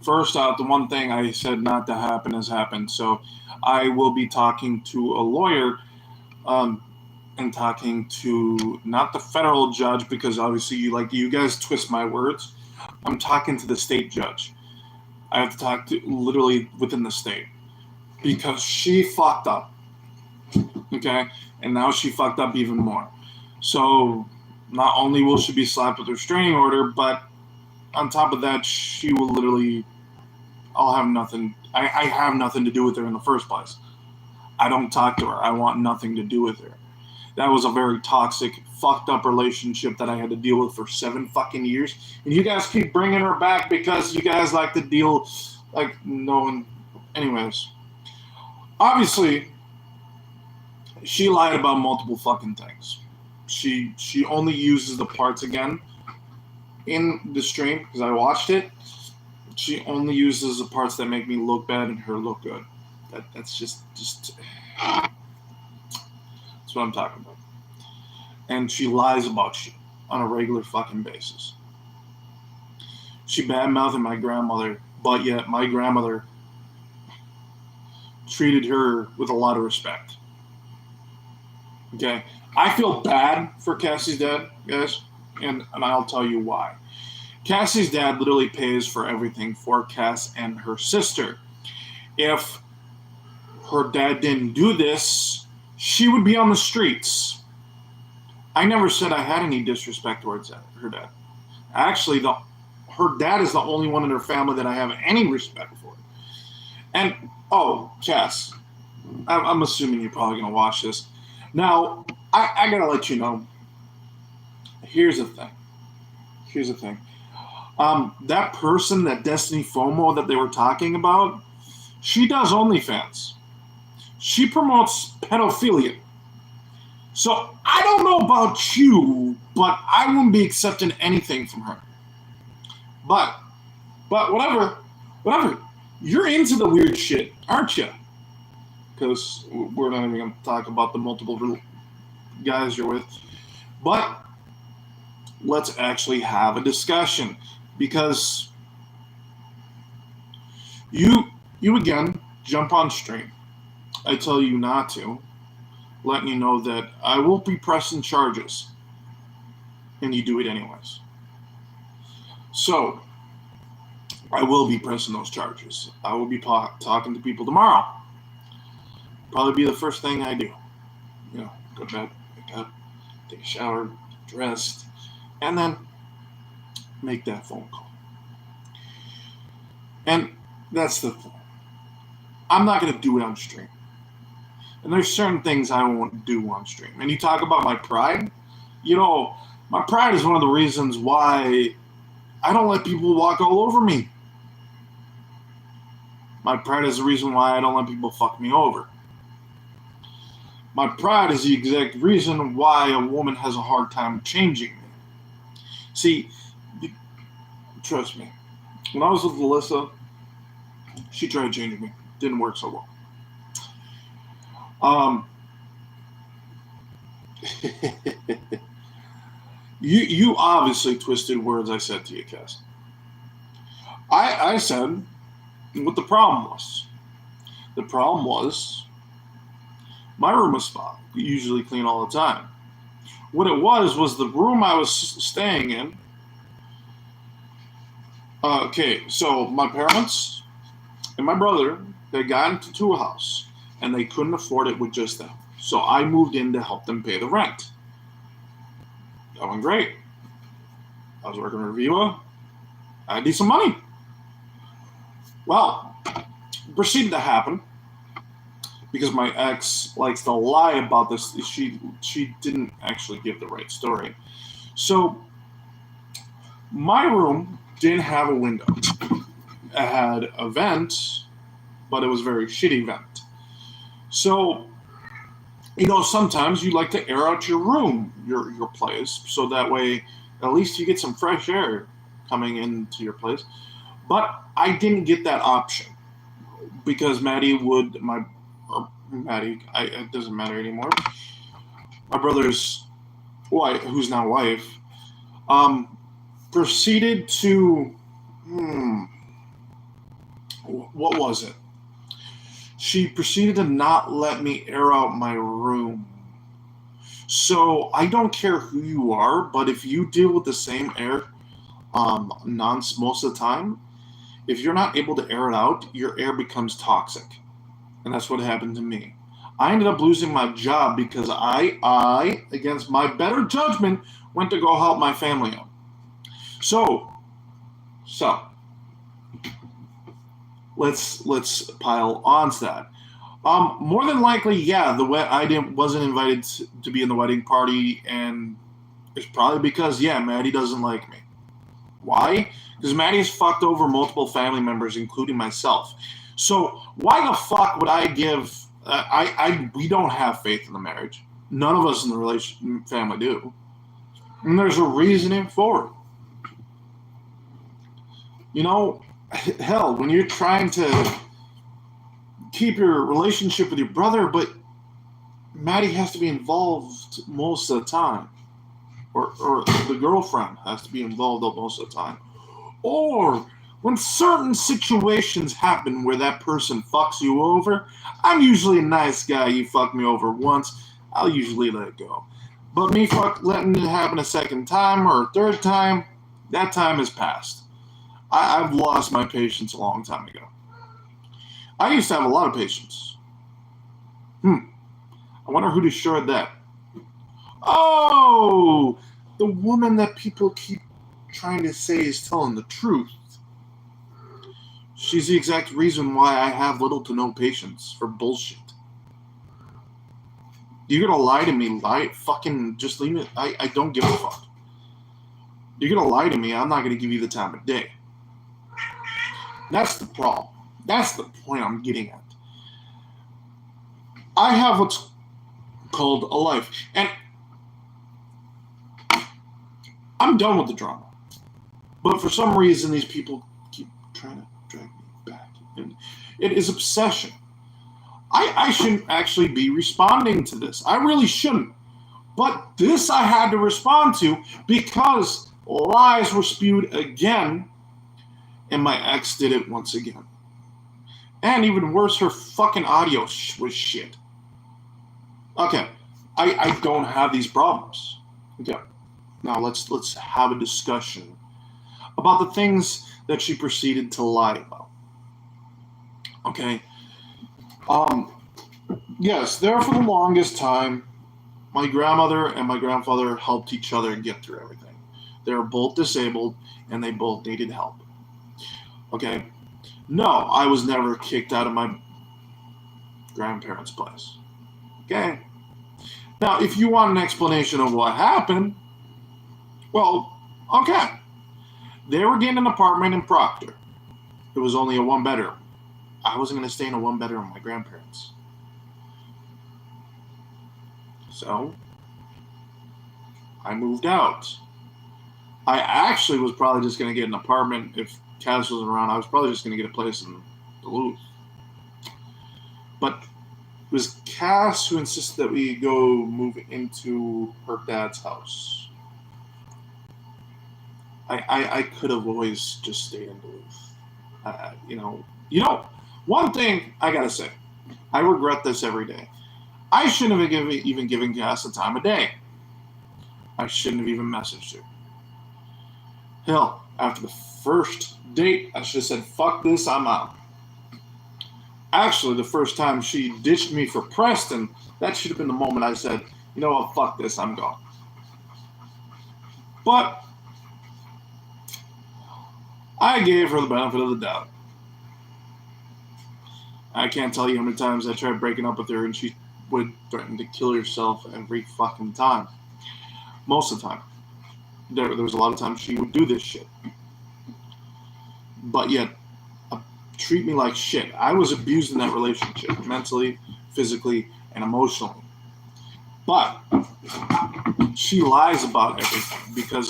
first out, the one thing I said not to happen has happened. So I will be talking to a lawyer and talking to not the federal judge, because obviously you guys twist my words. I'm talking to the state judge. I have to talk to literally within the state because she fucked up. Okay? And now she fucked up even more. So not only will she be slapped with a restraining order, but on top of that, she will literally, I'll have nothing. I have nothing to do with her in the first place. I don't talk to her. I want nothing to do with her. That was a very toxic, fucked up relationship that I had to deal with for 7 fucking years. And you guys keep bringing her back because you guys like to deal, like, no one. Anyways, obviously, she lied about multiple fucking things. She only uses the parts again in the stream because I watched it. She only uses the parts that make me look bad and her look good. That's just that's what I'm talking about. And she lies about shit on a regular fucking basis. She bad-mouthed my grandmother, but yet my grandmother treated her with a lot of respect. Okay? I feel bad for Cassie's dad, guys, and I'll tell you why. Cassie's dad literally pays for everything for Cass and her sister. If her dad didn't do this, she would be on the streets. I never said I had any disrespect towards her dad. Actually, her dad is the only one in her family that I have any respect for. And, Cass, I'm assuming you're probably going to watch this. Now, I got to let you know, here's the thing. That person, that Destiny FOMO that they were talking about, she does OnlyFans. She promotes pedophilia. So I don't know about you, but I wouldn't be accepting anything from her. But whatever. You're into the weird shit, aren't you? Because we're not even going to talk about the multiple guys you're with. But let's actually have a discussion. Because you again jump on stream. I tell you not to, letting you know that I will be pressing charges, and you do it anyways. So I will be pressing those charges. I will be talking to people tomorrow. Probably be the first thing I do. Go to bed, wake up, take a shower, get dressed, and then make that phone call. And that's the thing. I'm not going to do it on stream. And there's certain things I won't do on stream. And you talk about my pride. My pride is one of the reasons why I don't let people walk all over me. My pride is the reason why I don't let people fuck me over. My pride is the exact reason why a woman has a hard time changing me. See, trust me, when I was with Alyssa, she tried changing me. Didn't work so well. You obviously twisted words I said to you, Cass. I said what the problem was. The problem was my room was spot. We usually clean all the time. What it was the room I was staying in. So my parents and my brother, they got into a house, and they couldn't afford it with just them. So I moved in to help them pay the rent. That went great. I was working at Viva. I had decent money. Well, it proceeded to happen because my ex likes to lie about this. She didn't actually give the right story. So my room didn't have a window. It had a vent, but it was a very shitty vent. So, sometimes you like to air out your room, your place, so that way at least you get some fresh air coming into your place. But I didn't get that option because Maddie, it doesn't matter anymore. My brother's wife, who's now wife, proceeded to what was it? She proceeded to not let me air out my room. So I don't care who you are, but if you deal with the same air most of the time, if you're not able to air it out, your air becomes toxic. And that's what happened to me. I ended up losing my job because I, against my better judgment, went to go help my family out. So, let's pile on to that. More than likely, yeah, wasn't invited to be in the wedding party, and it's probably because Maddie doesn't like me. Why? Because Maddie has fucked over multiple family members, including myself. So why the fuck would I give? We don't have faith in the marriage. None of us in the family do, and there's a reasoning for it. You know, hell, when you're trying to keep your relationship with your brother, but Maddie has to be involved most of the time, or the girlfriend has to be involved most of the time, or when certain situations happen where that person fucks you over, I'm usually a nice guy. You fuck me over once, I'll usually let it go. But me letting it happen a second time or a third time, that time has passed. I've lost my patience a long time ago. I used to have a lot of patience. I wonder who destroyed that. Oh, the woman that people keep trying to say is telling the truth. She's the exact reason why I have little to no patience for bullshit. You're gonna lie to me, fucking just leave me. I don't give a fuck. You're gonna lie to me, I'm not gonna give you the time of day. That's the problem. That's the point I'm getting at. I have what's called a life, and I'm done with the drama. But for some reason, these people keep trying to drag me back. And it is obsession. I shouldn't actually be responding to this. I really shouldn't. But this I had to respond to because lies were spewed again, and my ex did it once again. And even worse, her fucking audio was shit. Okay, I don't have these problems. Okay, now let's have a discussion about the things that she proceeded to lie about. Okay, yes, there for the longest time, my grandmother and my grandfather helped each other get through everything. They were both disabled, and they both needed help. Okay, no, I was never kicked out of my grandparents' place. Okay? Now, if you want an explanation of what happened, well, okay. They were getting an apartment in Proctor. It was only a one-bedroom. I wasn't going to stay in a one-bedroom with my grandparents. So, I moved out. I actually was probably just going to get an apartment if Cass wasn't around. I was probably just going to get a place in Duluth. But it was Cass who insisted that we go move into her dad's house. I could have always just stayed in Duluth. One thing I gotta say, I regret this every day. I shouldn't have even given Cass the time of day. I shouldn't have even messaged her. Hell, after the first date, I should have said, fuck this, I'm out. Actually, the first time she ditched me for Preston, that should have been the moment I said, you know what, fuck this, I'm gone. But I gave her the benefit of the doubt. I can't tell you how many times I tried breaking up with her and she would threaten to kill herself every fucking time. Most of the time. There was a lot of times she would do this shit. But yet, treat me like shit. I was abused in that relationship, mentally, physically, and emotionally. But she lies about everything because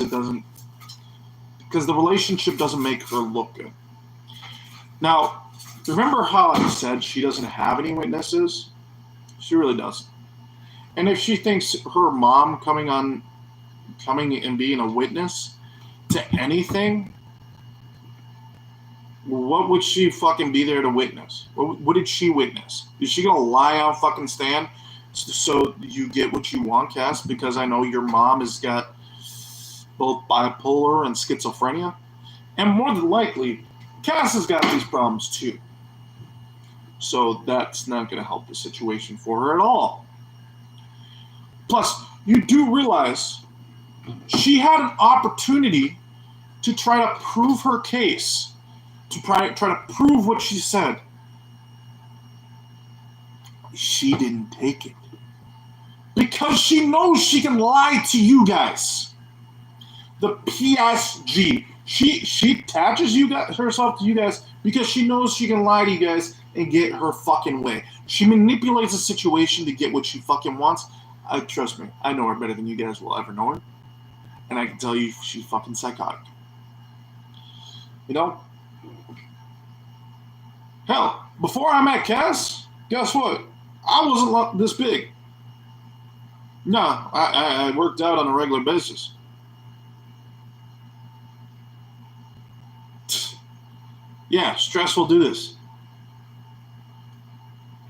the relationship doesn't make her look good. Now, remember how I said she doesn't have any witnesses? She really doesn't. And if she thinks her mom coming and being a witness to anything What would she fucking be there to witness? What did she witness? Is she gonna lie on fucking stand so you get what you want, Cass? Because I know your mom has got both bipolar and schizophrenia, and more than likely, Cass has got these problems too. So that's not gonna help the situation for her at all. Plus, you do realize she had an opportunity to try to prove her case, to try to prove what she said. She didn't take it. Because she knows she can lie to you guys. The PSG. She attaches herself to you guys because she knows she can lie to you guys and get her fucking way. She manipulates the situation to get what she fucking wants. Trust me, I know her better than you guys will ever know her. And I can tell you she's fucking psychotic. You know? Hell, before I met Cass, guess what? I wasn't this big. No, I worked out on a regular basis. Yeah, stress will do this.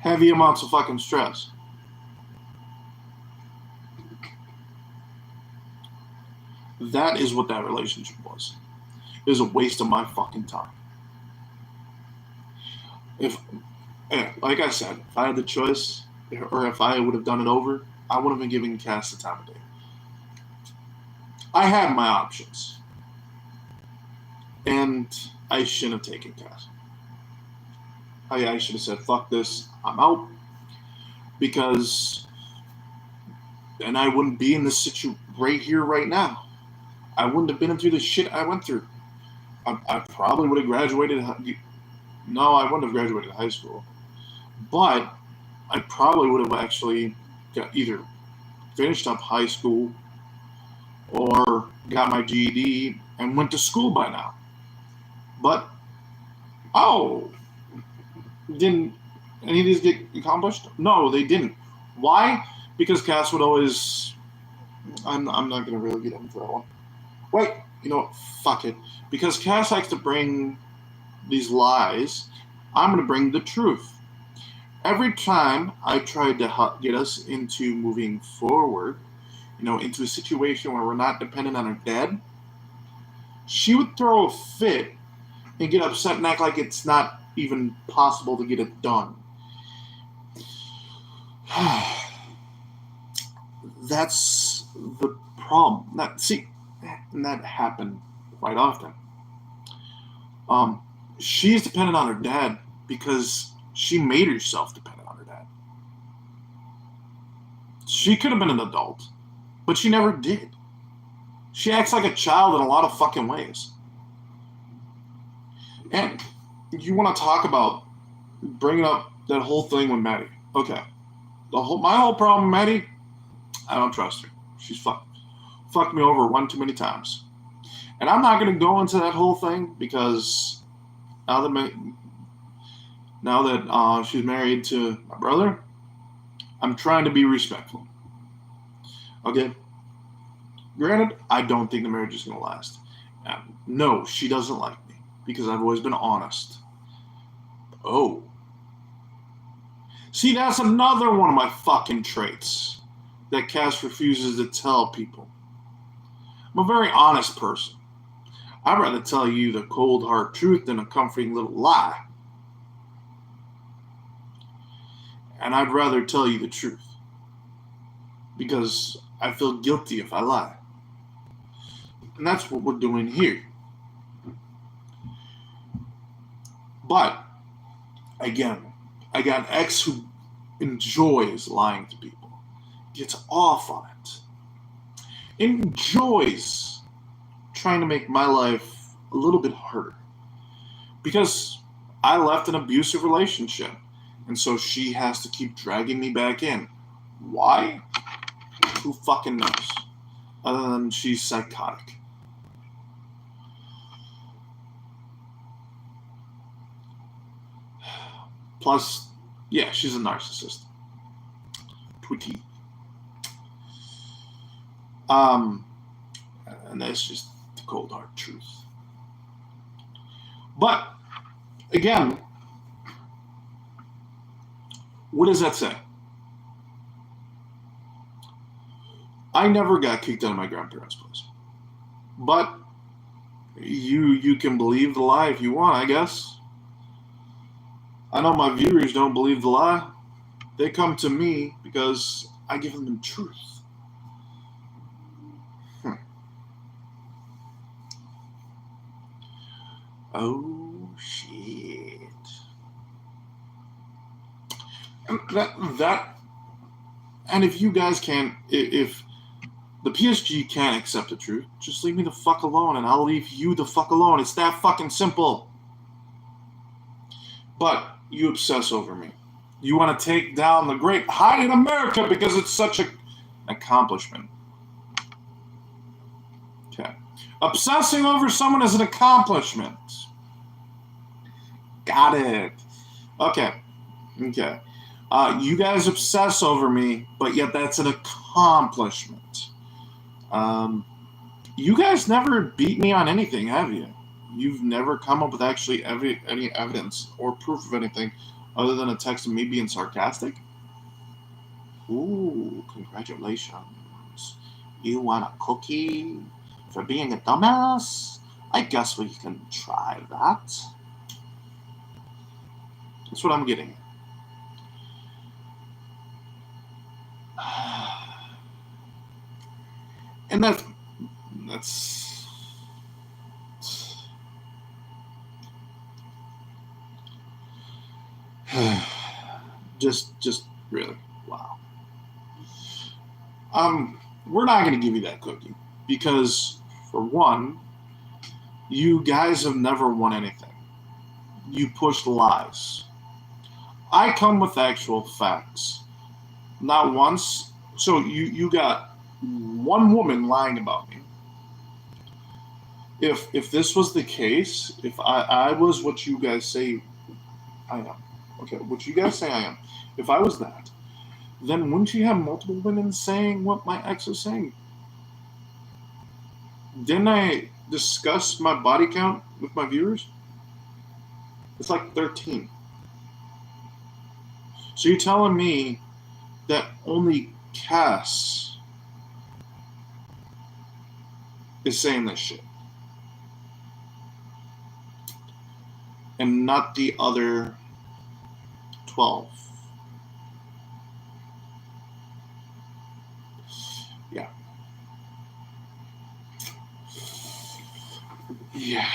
Heavy amounts of fucking stress. That is what that relationship was. It was a waste of my fucking time. Like I said, if I had the choice, or if I would have done it over, I would have been giving Cass the time of day. I had my options. And I shouldn't have taken Cass. I should have said, fuck this, I'm out. Because then I wouldn't be in this situation right here, right now. I wouldn't have been through the shit I went through. I probably would have graduated. No, I wouldn't have graduated high school. But I probably would have actually either finished up high school or got my GED and went to school by now. But, didn't any of these get accomplished? No, they didn't. Why? Because Cass would always... I'm not going to really get into that one. Wait, you know what? Fuck it. Because Cass likes to bring these lies, I'm going to bring the truth. Every time I tried to get us into moving forward, into a situation where we're not dependent on her dad, she would throw a fit and get upset and act like it's not even possible to get it done. That's the problem. That happened quite often. She's dependent on her dad because she made herself dependent on her dad. She could have been an adult, but she never did. She acts like a child in a lot of fucking ways. And you want to talk about bringing up that whole thing with Maddie. Okay. My whole problem with Maddie, I don't trust her. She's fucked me over one too many times. And I'm not going to go into that whole thing because now that she's married to my brother, I'm trying to be respectful. Okay? Granted, I don't think the marriage is going to last. No, she doesn't like me because I've always been honest. Oh. See, that's another one of my fucking traits that Cass refuses to tell people. I'm a very honest person. I'd rather tell you the cold, hard truth than a comforting little lie. And I'd rather tell you the truth. Because I feel guilty if I lie. And that's what we're doing here. But, again, I got an ex who enjoys lying to people. Gets off on it. Enjoys trying to make my life a little bit harder. Because I left an abusive relationship. And so she has to keep dragging me back in. Why? Who fucking knows? Other than she's psychotic. Plus, yeah, she's a narcissist. Twitty. And that's just the cold hard truth. But Again, what does that say? I never got kicked out of my grandparents' place. But you can believe the lie if you want, I guess. I know my viewers don't believe the lie. They come to me because I give them the truth. Oh shit. And if you guys can't, if the PSG can't accept the truth, just leave me the fuck alone and I'll leave you the fuck alone. It's that fucking simple. But you obsess over me. You want to take down the great Hyatt America because it's such an accomplishment. Okay. Obsessing over someone is an accomplishment. Got it. Okay. You guys obsess over me, but yet that's an accomplishment. You guys never beat me on anything, have you? You've never come up with actually any evidence or proof of anything other than a text of me being sarcastic? Ooh, congratulations. You want a cookie for being a dumbass? I guess we can try that. That's what I'm getting. And that's just really wow. We're not going to give you that cookie because, for one, you guys have never won anything. You pushed lies. I come with actual facts. Not once. So you got one woman lying about me. If this was the case, if I was what you guys say I am, okay, what you guys say I am, if I was that, then wouldn't you have multiple women saying what my ex is saying? Didn't I discuss my body count with my viewers? It's like 13. So you're telling me that only Cass is saying this shit, and not the other 12? Yeah.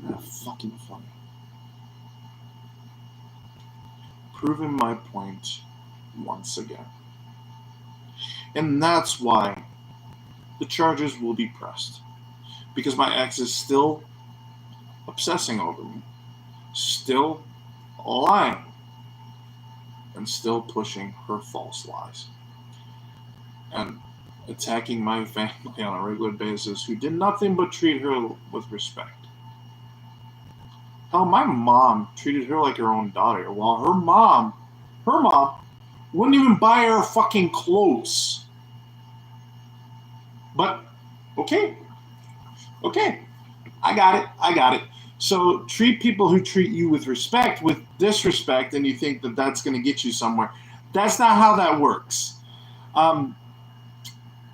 That's fucking funny. Proving my point once again. And that's why the charges will be pressed. Because my ex is still obsessing over me, still lying, and still pushing her false lies. And attacking my family on a regular basis who did nothing but treat her with respect. Hell, my mom treated her like her own daughter, while her mom wouldn't even buy her fucking clothes. But, okay, I got it. So treat people who treat you with respect with disrespect, and you think that that's going to get you somewhere. That's not how that works.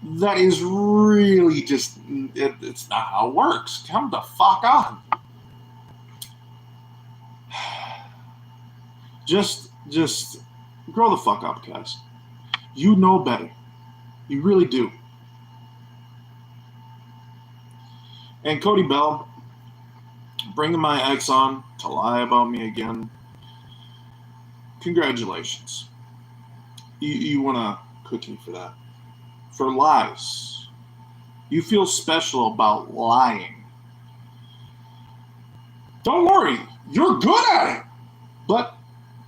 That is really just, it's not how it works. Come the fuck on. Just grow the fuck up, guys. You know better. You really do. And Cody Bell, bringing my ex on to lie about me again. Congratulations. You want a cookie for that. For lies. You feel special about lying. Don't worry, you're good at it. But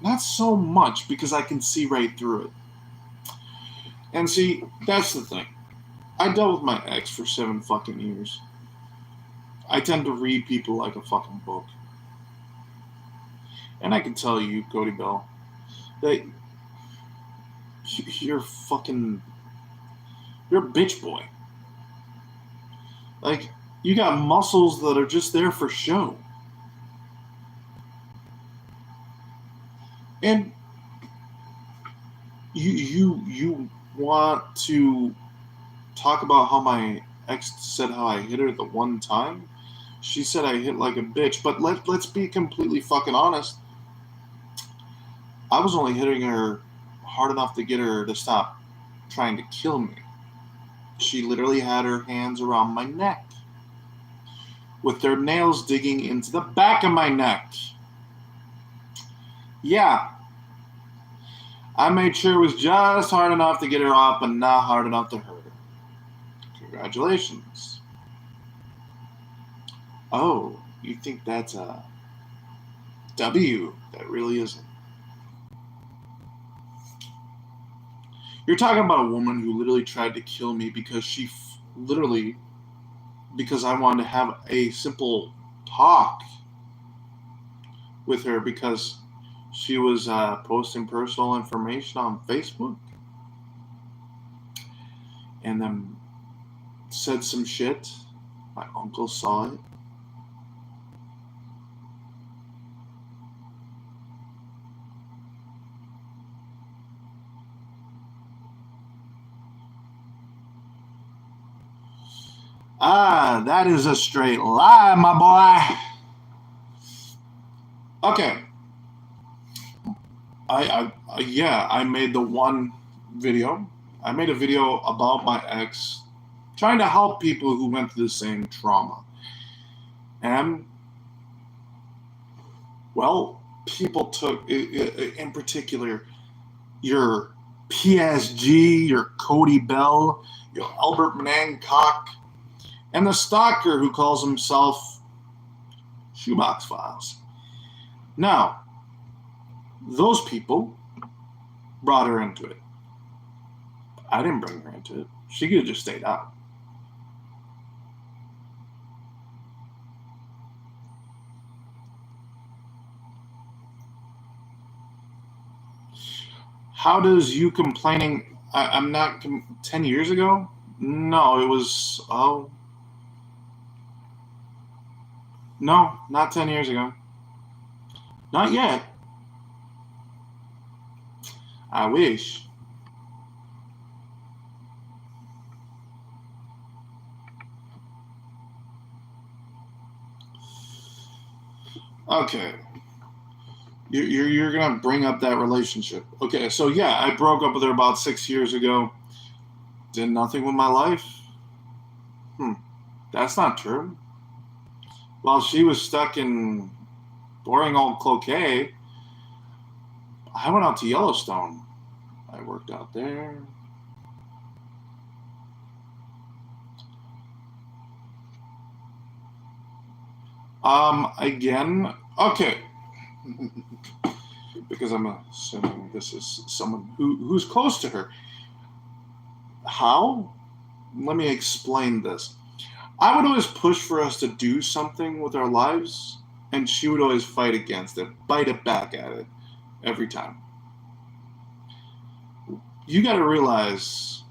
not so much, because I can see right through it. And see, that's the thing. I dealt with my ex for 7 fucking years. I tend to read people like a fucking book. And I can tell you, Cody Bell, that you're a bitch boy. Like, you got muscles that are just there for show. And you want to talk about how my ex said how I hit her the one time? She said I hit like a bitch, but let's be completely fucking honest. I was only hitting her hard enough to get her to stop trying to kill me. She literally had her hands around my neck, with their nails digging into the back of my neck. Yeah, I made sure it was just hard enough to get her off, but not hard enough to hurt her. Congratulations. Oh, you think that's a W? That really isn't. You're talking about a woman who literally tried to kill me because because I wanted to have a simple talk with her because she was posting personal information on Facebook and then said some shit. My uncle saw it. Ah, that is a straight lie, my boy. Okay. I made the one video. I made a video about my ex, trying to help people who went through the same trauma. And, well, people took, in particular, your PSG, your Cody Bell, your Albert Mancock, and the stalker who calls himself Shoebox Files. Now, those people brought her into it. I didn't bring her into it. She could have just stayed out. How does you complaining, I'm not, 10 years ago? No, it was, no, not 10 years ago. Not yet. I wish. Okay. You're going to bring up that relationship. Okay, so yeah, I broke up with her about 6 years ago. Did nothing with my life? That's not true. While she was stuck in boring old Cloquet, I went out to Yellowstone. I worked out there. Again, okay. Because I'm assuming this is someone who's close to her. How? Let me explain this. I would always push for us to do something with our lives, and she would always fight against it, bite it back at it every time. You got to realize,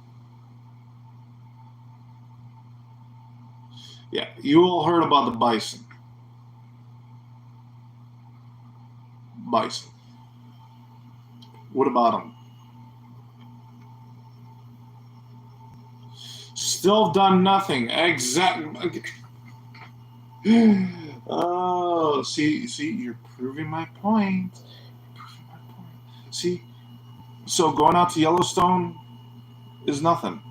yeah, you all heard about the bison. Bison. What about them? Still done nothing. Exactly. Oh, see, you're proving my point. See, so going out to Yellowstone is nothing.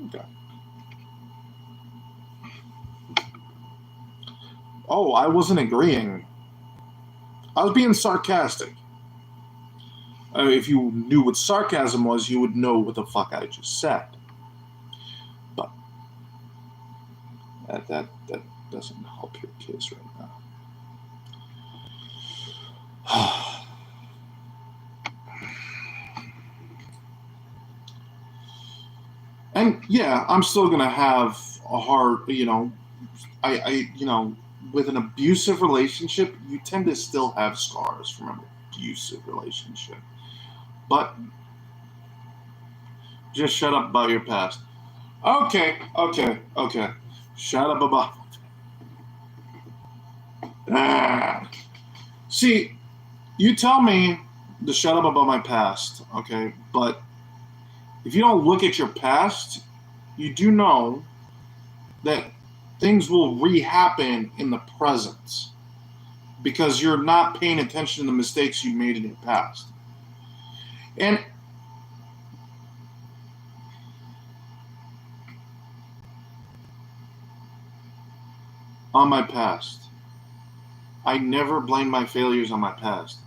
Okay. Oh, I wasn't agreeing. I was being sarcastic. If you knew what sarcasm was, you would know what the fuck I just said. But that doesn't help your case right now. And yeah, I'm still gonna have a hard, with an abusive relationship, you tend to still have scars from an abusive relationship. But just shut up about your past. Okay. Shut up about. See, You tell me to shut up about my past, okay? But if you don't look at your past, you do know that things will re-happen in the present because you're not paying attention to the mistakes you made in your past. And on my past, I never blame my failures on my past.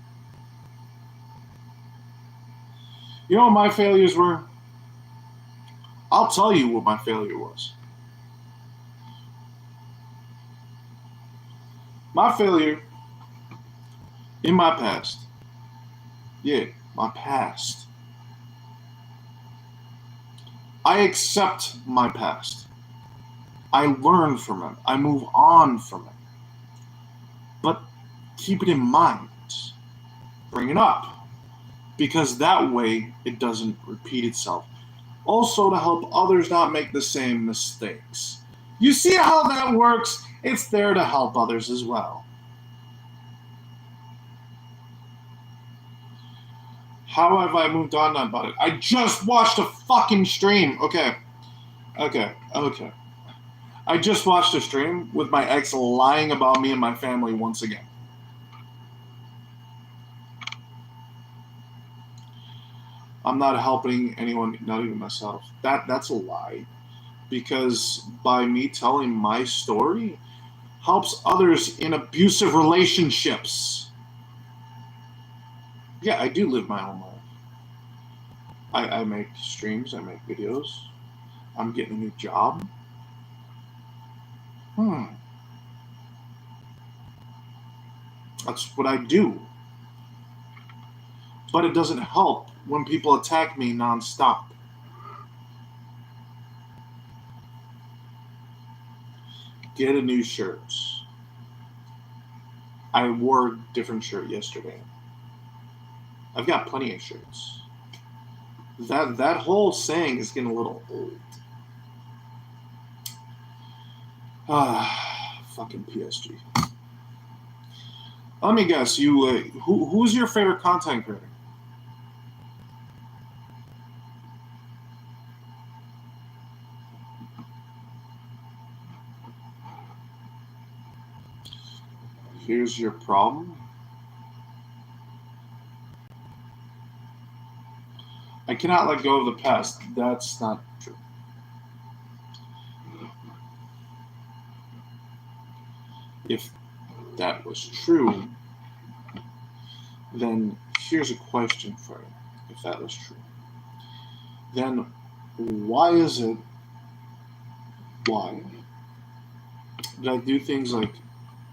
You know what my failures were? I'll tell you what my failure was. My failure in my past, yeah, my past. I accept my past. I learn from it. I move on from it. But keep it in mind. Bring it up. Because that way it doesn't repeat itself. Also, to help others not make the same mistakes. You see how that works? It's there to help others as well. How have I moved on about it? I just watched a fucking stream. Okay. I just watched a stream with my ex lying about me and my family once again. I'm not helping anyone, not even myself. That's a lie. Because by me telling my story helps others in abusive relationships. Yeah, I do live my own life. I make streams, I make videos. I'm getting a new job. That's what I do. But it doesn't help when people attack me nonstop. Get a new shirt. I wore a different shirt yesterday. I've got plenty of shirts. That whole saying is getting a little old. Fucking PSG. Let me guess. Who's your favorite content creator? Here's your problem. I cannot let go of the past. That's not true. If that was true, then here's a question for you. If that was true, then why did I do things like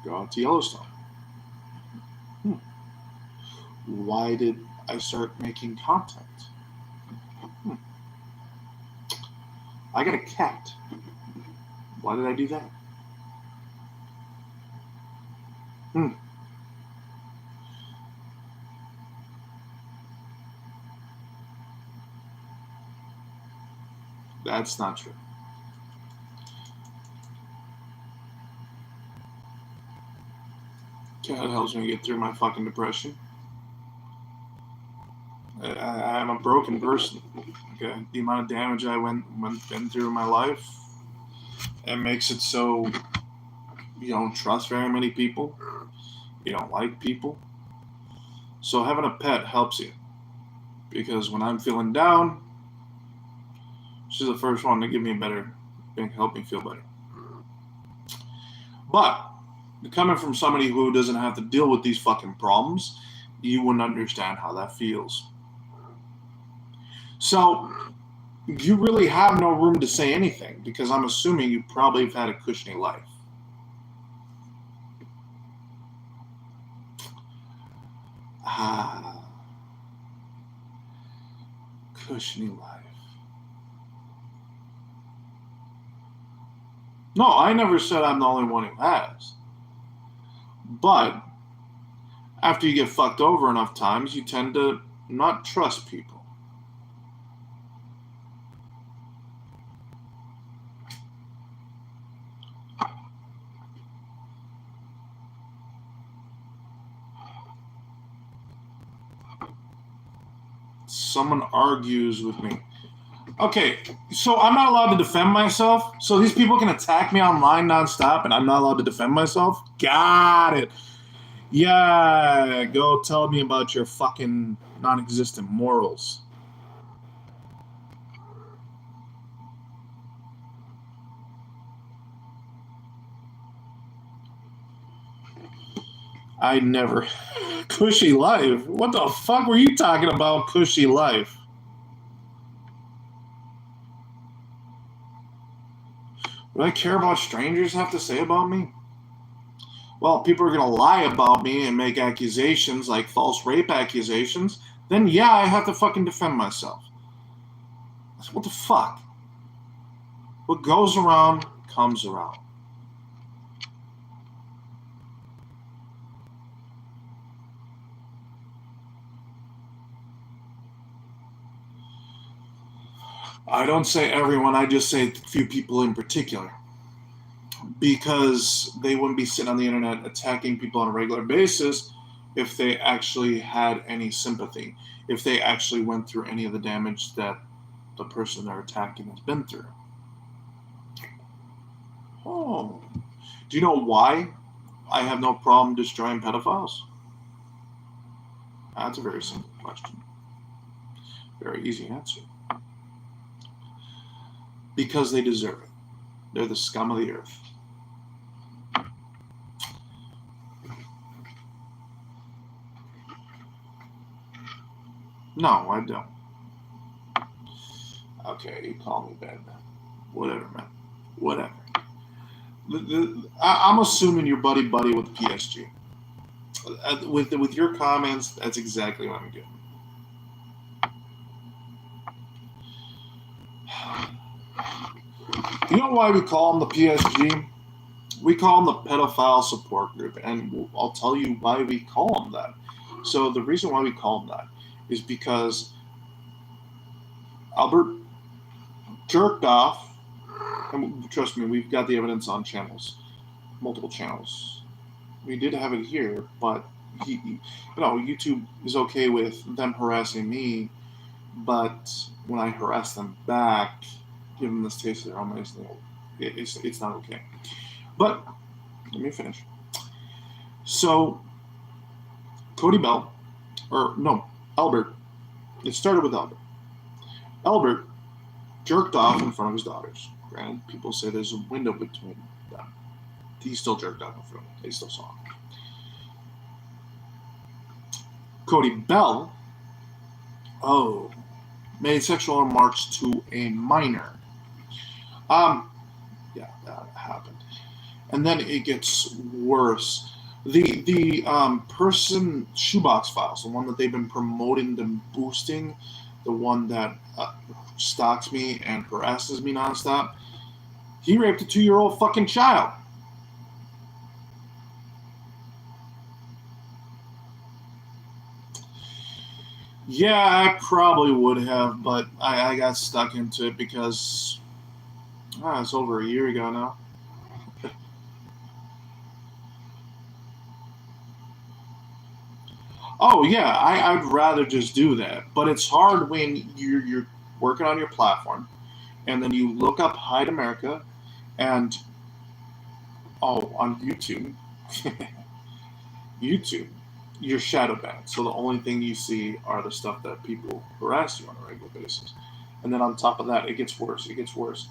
go out to Yellowstone? Why did I start making content? I got a cat. Why did I do that? That's not true. Cat helps me get through my fucking depression. I'm a broken person. Okay, the amount of damage I been through in my life, it makes it so you don't trust very many people. You don't like people. So having a pet helps you because when I'm feeling down, she's the first one to give me help me feel better. But coming from somebody who doesn't have to deal with these fucking problems, you wouldn't understand how that feels. So you really have no room to say anything because I'm assuming you probably have had a cushiony life. Cushiony life. No, I never said I'm the only one who has. But after you get fucked over enough times, you tend to not trust people. Someone argues with me. Okay, so I'm not allowed to defend myself? So these people can attack me online nonstop and I'm not allowed to defend myself? Got it. Yeah, go tell me about your fucking non-existent morals. I never... Cushy life? What the fuck were you talking about, cushy life? What do I care about strangers have to say about me? Well, people are going to lie about me and make accusations like false rape accusations. Then, yeah, I have to fucking defend myself. What the fuck? What goes around comes around. I don't say everyone, I just say a few people in particular. Because they wouldn't be sitting on the internet attacking people on a regular basis if they actually had any sympathy, if they actually went through any of the damage that the person they're attacking has been through. Oh. Do you know why I have no problem destroying pedophiles? That's a very simple question. Very easy answer. Because they deserve it. They're the scum of the earth. No, I don't. Okay, you call me bad man. Whatever, man. Whatever. I'm assuming you're buddy-buddy with PSG. With your comments, that's exactly what I'm getting. You know why we call them the PSG? We call them the pedophile support group, and I'll tell you why we call them that. So the reason why we call them that is because Albert jerked off, and trust me, we've got the evidence on channels, multiple channels. We did have it here, but YouTube is okay with them harassing me, but when I harass them back, give them this taste of their own medicine, it's not okay. But let me finish. So Albert. It started with Albert. Albert jerked off in front of his daughters. Granted, people say there's a window between them. He still jerked off in front of them. They still saw him. Cody Bell, made sexual remarks to a minor. Yeah, that happened. And then it gets worse. The person, Shoebox Files, the one that they've been promoting and boosting, the one that stalks me and harasses me nonstop, he raped a 2-year-old fucking child. Yeah, I probably would have, but I got stuck into it because it's over a year ago now. Oh yeah, I'd rather just do that, but it's hard when you're working on your platform, and then you look up Hyatt America, and on YouTube, YouTube, you're shadow banned. So the only thing you see are the stuff that people harass you on a regular basis, and then on top of that, it gets worse. It gets worse.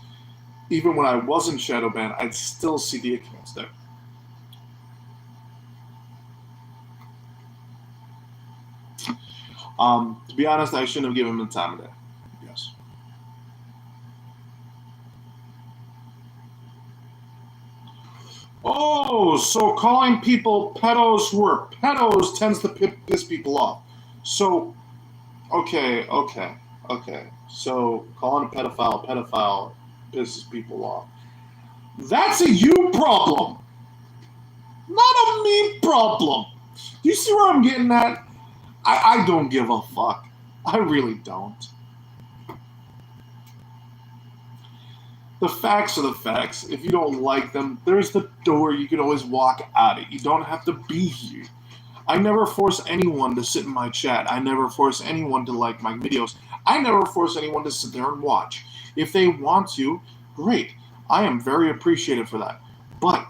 Even when I wasn't shadow banned, I'd still see the accounts there. To be honest, I shouldn't have given him the time of day. Yes. Oh, so calling people pedos who are pedos tends to piss people off. So, okay. So calling a pedophile pisses people off. That's a you problem, not a me problem. Do you see where I'm getting at? I don't give a fuck. I really don't. The facts are the facts. If you don't like them, there's the door. You can always walk out it. You don't have to be here. I never force anyone to sit in my chat. I never force anyone to like my videos. I never force anyone to sit there and watch. If they want to, great. I am very appreciative for that. But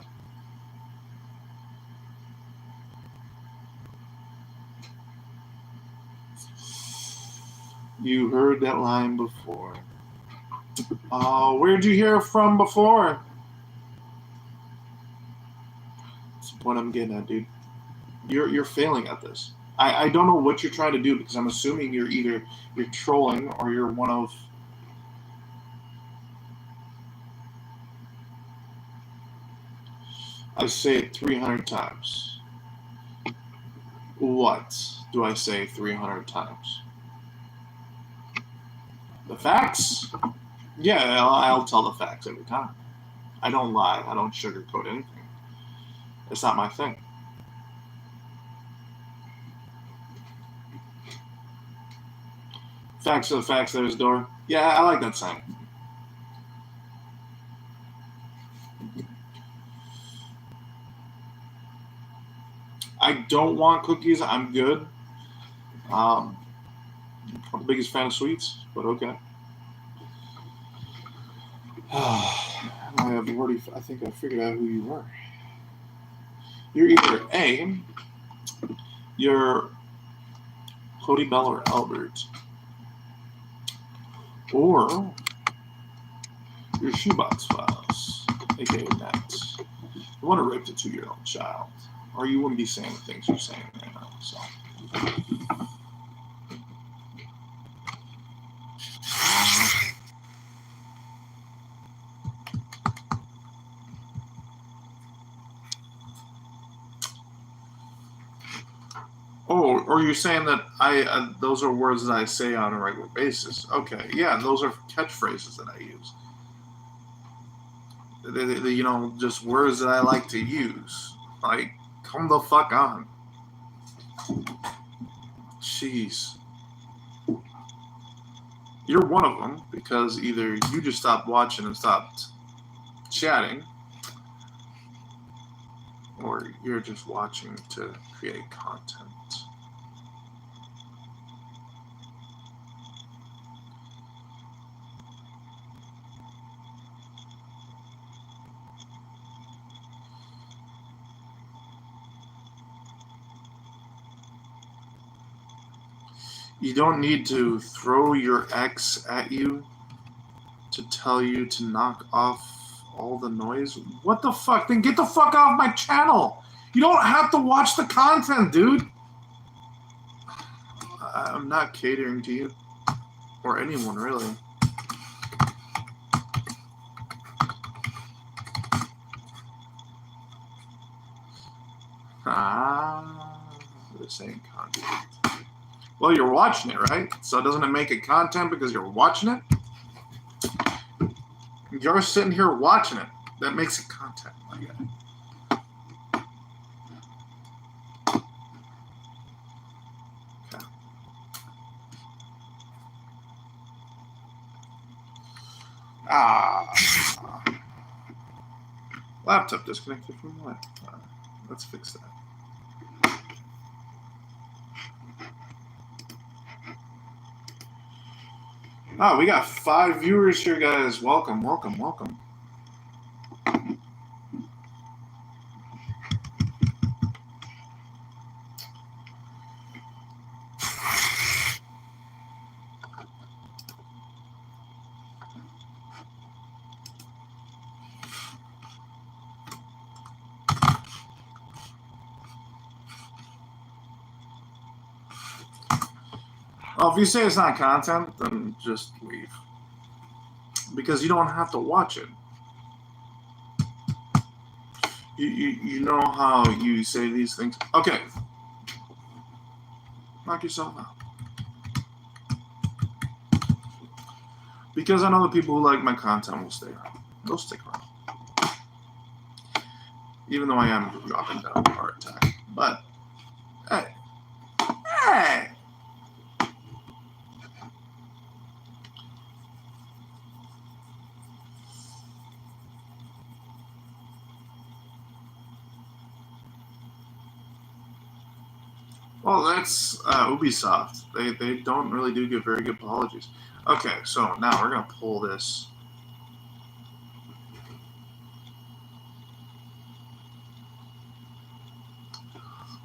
you heard that line before. Where'd you hear it from before? That's what I'm getting at, dude. You're failing at this. I don't know what you're trying to do because I'm assuming you're trolling or you're one of. I say it 300 times. What do I say 300 times? The facts? Yeah, I'll tell the facts every time. I don't lie. I don't sugarcoat anything. It's not my thing. Facts are the facts, there's door. Yeah, I like that sign. I don't want cookies. I'm good. I'm the biggest fan of sweets, but okay. I think I figured out who you were. You're either A, you're Cody Bell or Albert, or you're Shoebox Files, aka Nat. You want to rape the 2-year-old child, or you wouldn't be saying the things you're saying right now. So. Oh, or you're saying that those are words that I say on a regular basis. Okay, yeah, those are catchphrases that I use. Just words that I like to use. Like, come the fuck on. Jeez. You're one of them because either you just stopped watching and stopped chatting, or you're just watching to create content. You don't need to throw your ex at you to tell you to knock off all the noise. What the fuck? Then get the fuck off my channel. You don't have to watch the content, dude. I'm not catering to you. Or anyone, really. The same content. Well, you're watching it, right? So doesn't it make it content because you're watching it? You're sitting here watching it. That makes it content. Okay. Laptop disconnected from what? Let's fix that. We got 5 viewers here, guys. Welcome, welcome, welcome. Well, if you say it's not content, then just leave. Because you don't have to watch it. You know how you say these things? Okay. Knock yourself out. Because I know the people who like my content will stay around. They'll stick around. Even though I am dropping down a heart attack. But, hey. Hey! Well, that's Ubisoft. They don't really do good, very good apologies. Okay, so now we're gonna pull this.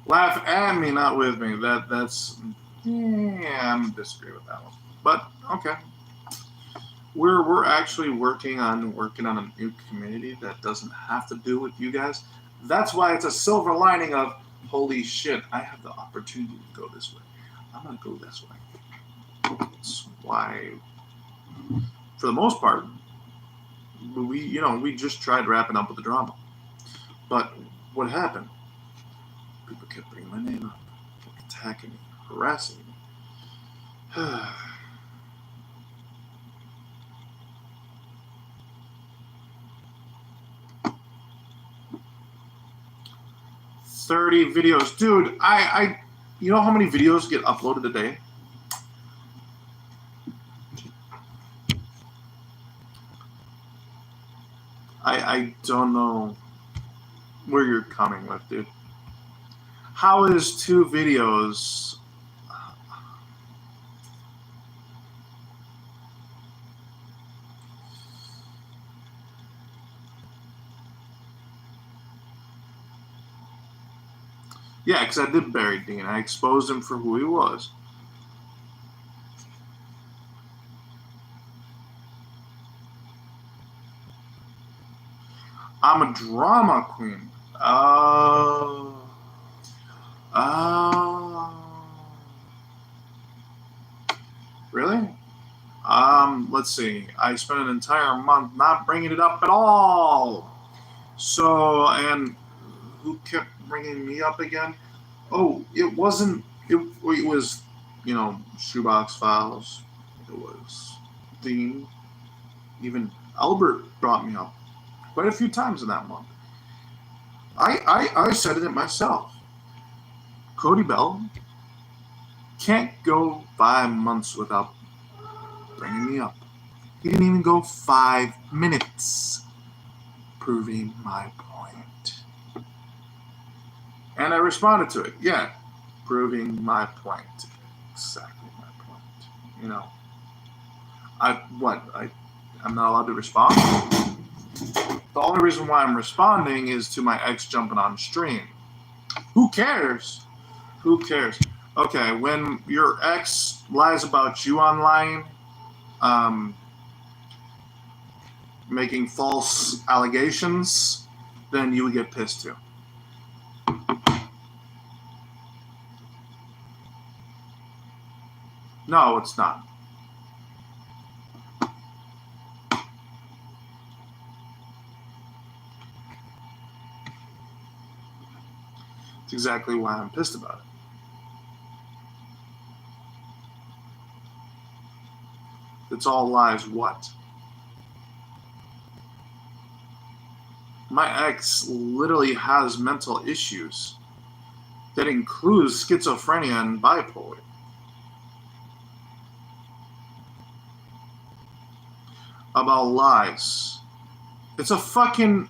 Laugh at me, not with me. That's yeah, I'm disagree with that one. But okay, we're actually working on a new community that doesn't have to do with you guys. That's why it's a silver lining of holy shit, I have the opportunity to go this way. I'm gonna go this way. That's why, for the most part, we just tried wrapping up with the drama. But what happened? People kept bringing my name up, kept attacking me, harassing me. 30 videos. Dude, you know how many videos get uploaded a day? I don't know where you're coming with, dude. How is 2 videos? Yeah, because I did bury Dean. I exposed him for who he was. I'm a drama queen. Really? Let's see. I spent an entire month not bringing it up at all. So, and who kept bringing me up again? Oh, it wasn't. It was, shoebox files. It was Dean. Even Albert brought me up quite a few times in that month. I said it myself. Cody Bell can't go 5 months without bringing me up. He didn't even go 5 minutes, proving my point. And I responded to it. Yeah, proving my point. Exactly my point. I'm not allowed to respond? The only reason why I'm responding is to my ex jumping on stream. Who cares? Who cares? Okay, when your ex lies about you online, making false allegations, then you would get pissed too. No, it's not. It's exactly why I'm pissed about it. It's all lies what? My ex literally has mental issues that includes schizophrenia and bipolar. About lies. It's a fucking...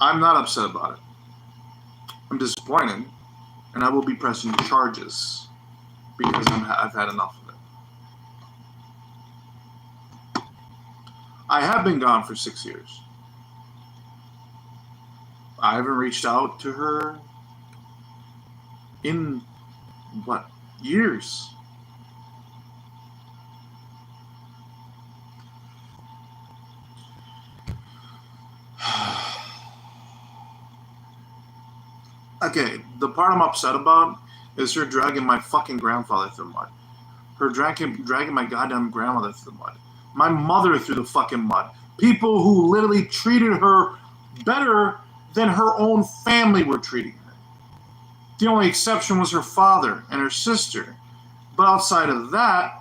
I'm not upset about it. I'm disappointed, and I will be pressing charges because I've had enough of it. I have been gone for 6 years. I haven't reached out to her in, years? Okay, the part I'm upset about is her dragging my fucking grandfather through the mud. Her dragging my goddamn grandmother through the mud. My mother through the fucking mud. People who literally treated her better than her own family were treating her. The only exception was her father and her sister. But outside of that,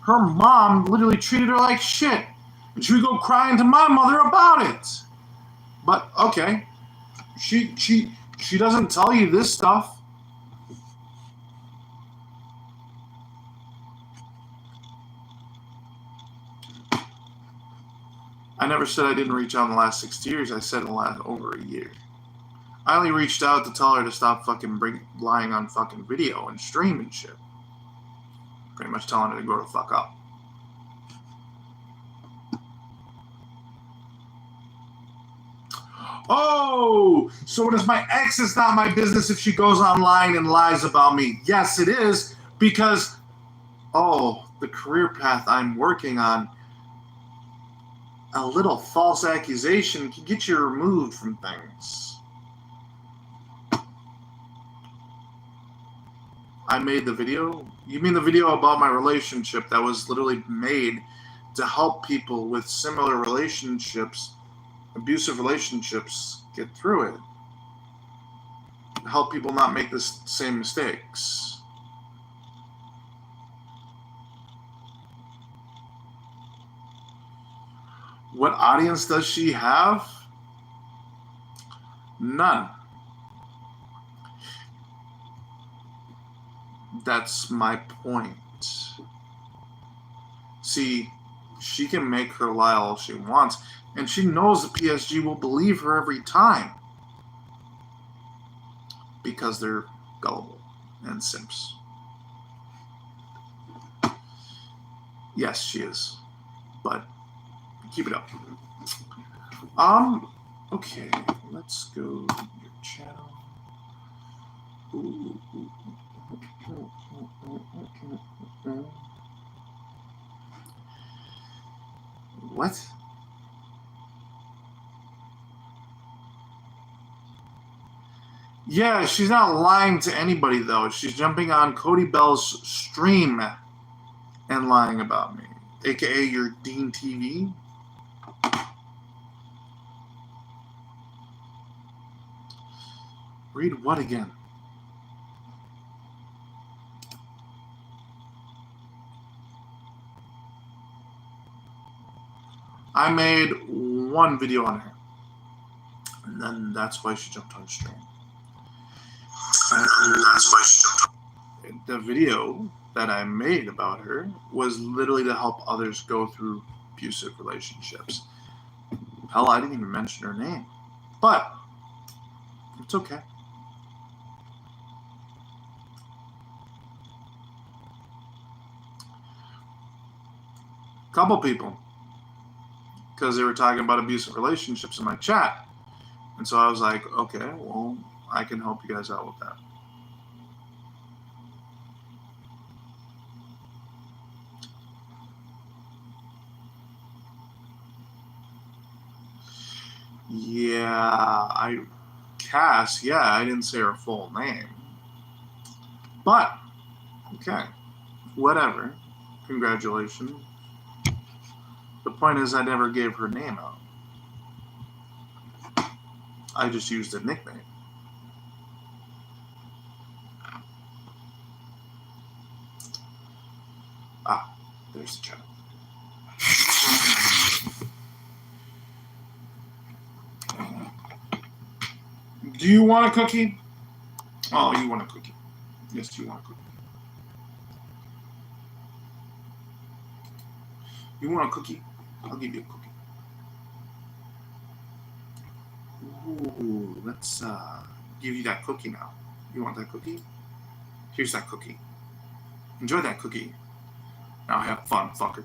her mom literally treated her like shit. And she would go crying to my mother about it. But okay, she doesn't tell you this stuff. I never said I didn't reach out in the last 6 years. I said in the last over a year. I only reached out to tell her to stop fucking lying on fucking video and stream and shit. Pretty much telling her to grow the fuck up. Oh, so it is my ex, it's not my business if she goes online and lies about me. Yes, it is, because, the career path I'm working on, a little false accusation can get you removed from things. I made the video? You mean the video about my relationship that was literally made to help people with similar relationships, abusive relationships, get through it? Help people not make the same mistakes. What audience does she have? None. That's my point. See, she can make her lie all she wants, and she knows the PSG will believe her every time. Because they're gullible and simps. Yes, she is. But keep it up. Okay, let's go to your channel. What? Yeah, she's not lying to anybody, though. She's jumping on Cody Bell's stream and lying about me. AKA your Dean TV. Read what again? I made one video on her. And then that's why she jumped on stream. The video that I made about her was literally to help others go through abusive relationships. Hell, I didn't even mention her name. But it's okay. Couple people, because they were talking about abusive relationships in my chat. And so I was like, okay, well, I can help you guys out with that. Yeah, Cass, I didn't say her full name. But, okay, whatever. Congratulations. The point is, I never gave her name out. I just used a nickname. There's the chat. Do you want a cookie? Oh, you want a cookie. Yes, you want a cookie. You want a cookie? I'll give you a cookie. Ooh, let's give you that cookie now. You want that cookie? Here's that cookie. Enjoy that cookie. Now have fun, fucker.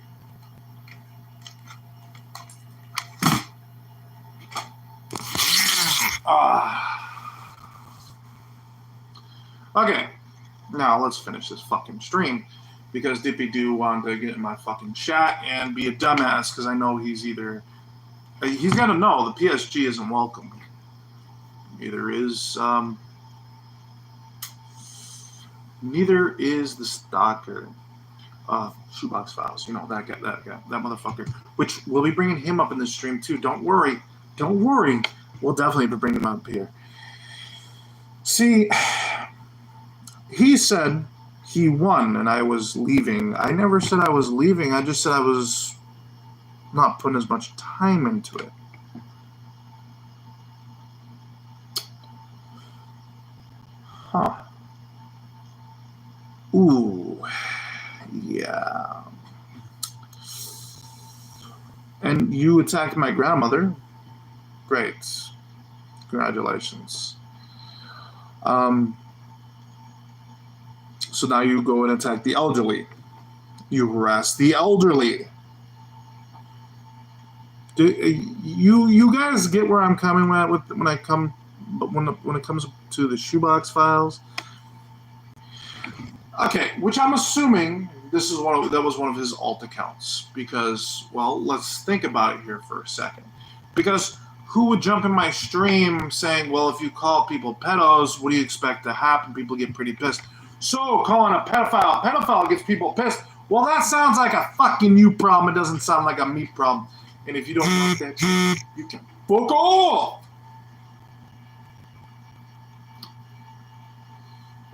Okay, now let's finish this fucking stream, because Dippy Doo wanted to get in my fucking chat and be a dumbass, because I know he's got to know the PSG isn't welcome. Neither is the stalker. Shoebox Files, that guy, that motherfucker. Which we'll be bringing him up in this stream too. Don't worry. We'll definitely be bringing him up here. See, he said he won and I was leaving. I never said I was leaving. I just said I was not putting as much time into it. Huh. Ooh. Yeah. and you attacked my grandmother. Great. Congratulations. So now you go and attack the elderly. You harass the elderly. You guys get where I'm coming at with when it comes to the shoebox files? Okay, which I'm assuming that was one of his alt accounts, because, well, let's think about it here for a second. Because who would jump in my stream saying, well, if you call people pedos, what do you expect to happen? People get pretty pissed. So calling a pedophile gets people pissed. Well, that sounds like a fucking you problem. It doesn't sound like a me problem. And if you don't like that, you can fuck off.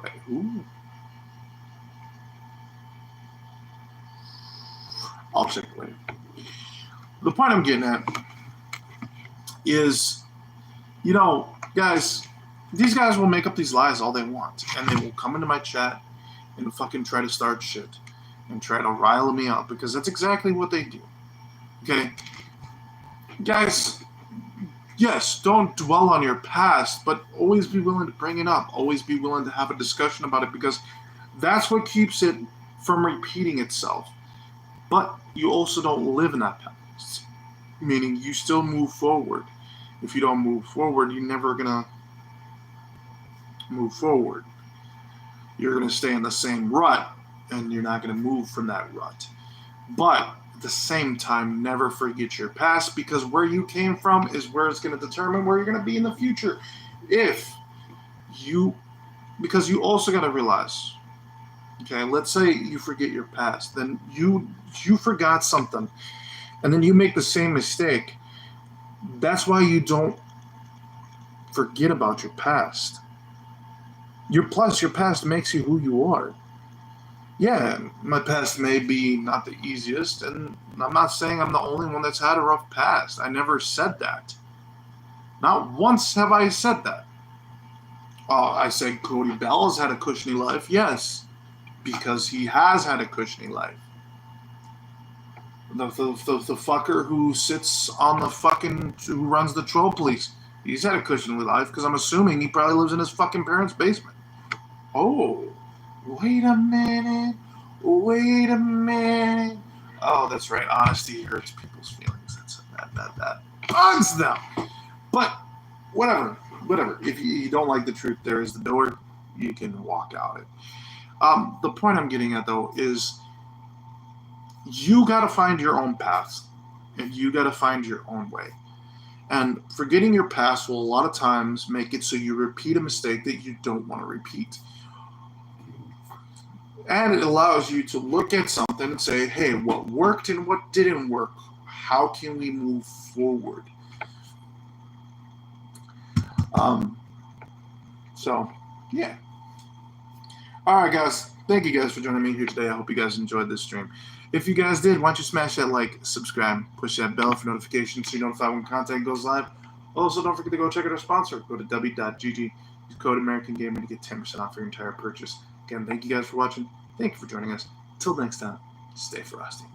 Wait, who? I'll check later. The point I'm getting at is, guys, these guys will make up these lies all they want, and they will come into my chat and fucking try to start shit and try to rile me up, because that's exactly what they do. Okay? Guys, yes, don't dwell on your past, but always be willing to bring it up. Always be willing to have a discussion about it, because that's what keeps it from repeating itself. But you also don't live in that past, meaning you still move forward. If you don't move forward, you're never going to move forward. You're going to stay in the same rut, and you're not going to move from that rut. But at the same time, never forget your past, because where you came from is where it's going to determine where you're going to be in the future. Because you also got to realize, okay, let's say you forget your past, then you forgot something, and then you make the same mistake. That's why you don't forget about your past. Your past makes you who you are. Yeah, my past may be not the easiest, and I'm not saying I'm the only one that's had a rough past. I never said that. Not once have I said that. I said Cody Bell has had a cushiony life. Yes, because he has had a cushiony life. The fucker who sits on who runs the troll police, he's had a cushiony life, because I'm assuming he probably lives in his fucking parents' basement. Oh, wait a minute. Oh, that's right. Honesty hurts people's feelings. That bugs them. But whatever. If you don't like the truth, there is the door. You can walk out it. The point I'm getting at, though, is you got to find your own path, and you got to find your own way. And forgetting your past will a lot of times make it so you repeat a mistake that you don't want to repeat. And it allows you to look at something and say, hey, what worked and what didn't work? How can we move forward? So, yeah. All right, guys. Thank you guys for joining me here today. I hope you guys enjoyed this stream. If you guys did, why don't you smash that like, subscribe, push that bell for notifications so you're notified when content goes live. Also, don't forget to go check out our sponsor. Go to w.gg, use code AmericanGamer to get 10% off your entire purchase. Again, thank you guys for watching. Thank you for joining us. Till next time, stay frosty.